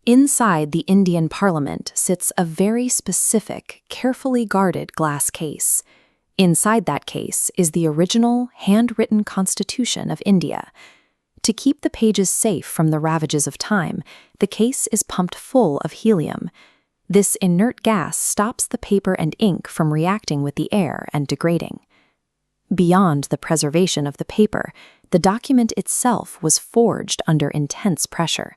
Inside the Indian Parliament sits a very specific, carefully guarded glass case. Inside that case is the original, handwritten Constitution of India. To keep the pages safe from the ravages of time, the case is pumped full of helium. This inert gas stops the paper and ink from reacting with the air and degrading. Beyond the preservation of the paper, the document itself was forged under intense pressure.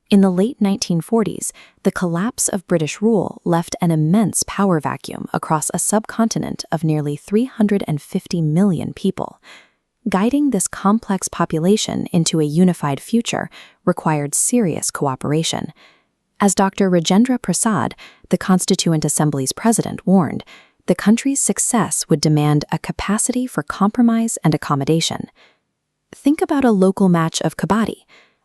In the late 1940s, the collapse of British rule left an immense power vacuum across a subcontinent of nearly 350 million people. Guiding this complex population into a unified future required serious cooperation. As Dr. Rajendra Prasad, the Constituent Assembly's president, warned, the country's success would demand a capacity for compromise and accommodation. Think about a local match of Kabaddi.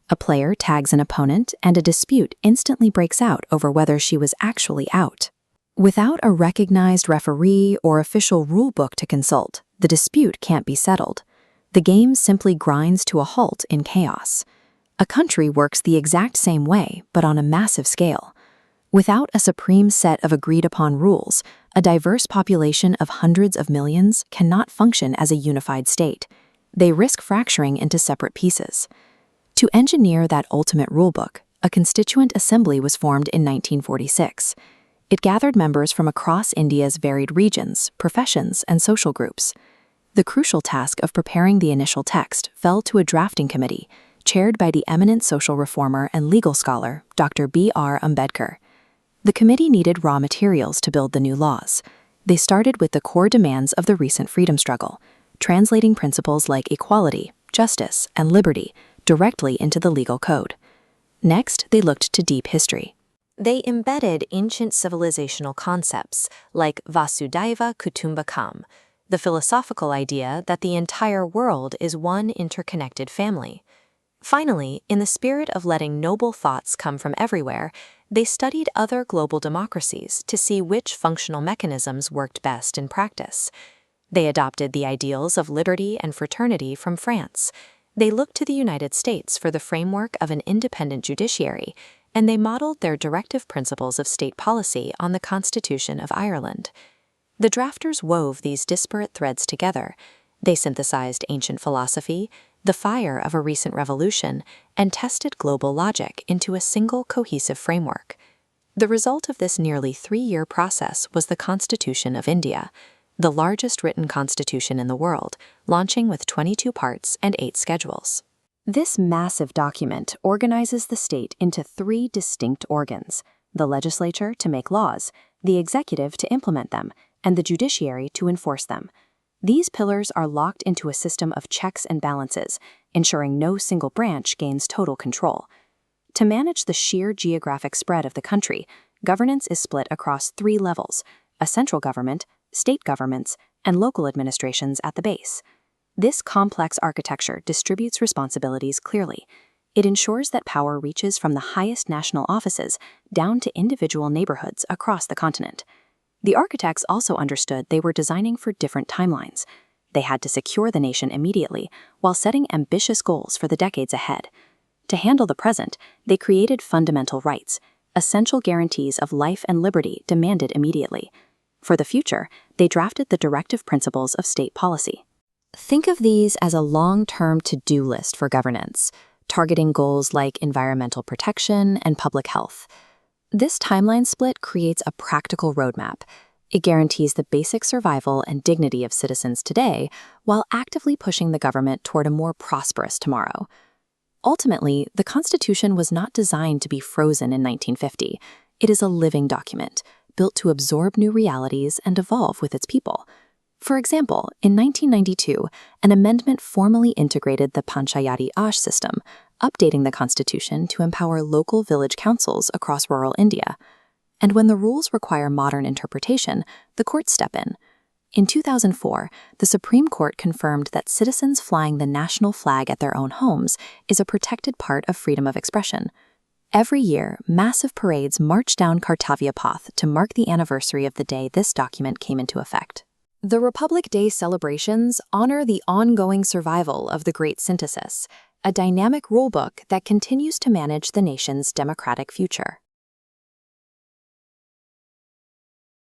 A player tags an opponent, and a dispute instantly breaks out over whether she was actually out. Without a recognized referee or official rulebook to consult, the dispute can't be settled. The game simply grinds to a halt in chaos. A country works the exact same way, but on a massive scale. Without a supreme set of agreed-upon rules, a diverse population of hundreds of millions cannot function as a unified state. They risk fracturing into separate pieces. To engineer that ultimate rulebook, a Constituent Assembly was formed in 1946. It gathered members from across India's varied regions, professions, and social groups. The crucial task of preparing the initial text fell to a drafting committee, chaired by the eminent social reformer and legal scholar, Dr. B.R. Ambedkar. The committee needed raw materials to build the new laws. They started with the core demands of the recent freedom struggle, translating principles like equality, justice, and liberty directly into the legal code. Next, they looked to deep history. They embedded ancient civilizational concepts like Vasudhaiva Kutumbakam, the philosophical idea that the entire world is one interconnected family. Finally, in the spirit of letting noble thoughts come from everywhere, they studied other global democracies to see which functional mechanisms worked best in practice. They adopted the ideals of liberty and fraternity from France. They looked to the United States for the framework of an independent judiciary, and they modeled their directive principles of state policy on the Constitution of Ireland. The drafters wove these disparate threads together. They synthesized ancient philosophy, the fire of a recent revolution, and tested global logic into a single cohesive framework. The result of this nearly 3-year process was the Constitution of India, the largest written constitution in the world, launching with 22 parts and 8 schedules. This massive document organizes the state into 3 distinct organs: the legislature to make laws, the executive to implement them, and the judiciary to enforce them. These pillars are locked into a system of checks and balances, ensuring no single branch gains total control. To manage the sheer geographic spread of the country, governance is split across 3 levels: a central government, state governments, and local administrations at the base. This complex architecture distributes responsibilities clearly. It ensures that power reaches from the highest national offices down to individual neighborhoods across the continent. The architects also understood they were designing for different timelines. They had to secure the nation immediately while setting ambitious goals for the decades ahead. To handle the present, they created fundamental rights, essential guarantees of life and liberty demanded immediately. For the future, they drafted the directive principles of state policy. Think of these as a long-term to-do list for governance, targeting goals like environmental protection and public health. This timeline split creates a practical roadmap. It guarantees the basic survival and dignity of citizens today while actively pushing the government toward a more prosperous tomorrow. Ultimately, the Constitution was not designed to be frozen in 1950. It is a living document, built to absorb new realities and evolve with its people. For example, in 1992, an amendment formally integrated the Panchayati Raj system, updating the Constitution to empower local village councils across rural India. And when the rules require modern interpretation, the courts step in. In 2004, the Supreme Court confirmed that citizens flying the national flag at their own homes is a protected part of freedom of expression. Every year, massive parades march down Kartavya Path to mark the anniversary of the day this document came into effect. The Republic Day celebrations honor the ongoing survival of the Great Synthesis, a dynamic rulebook that continues to manage the nation's democratic future.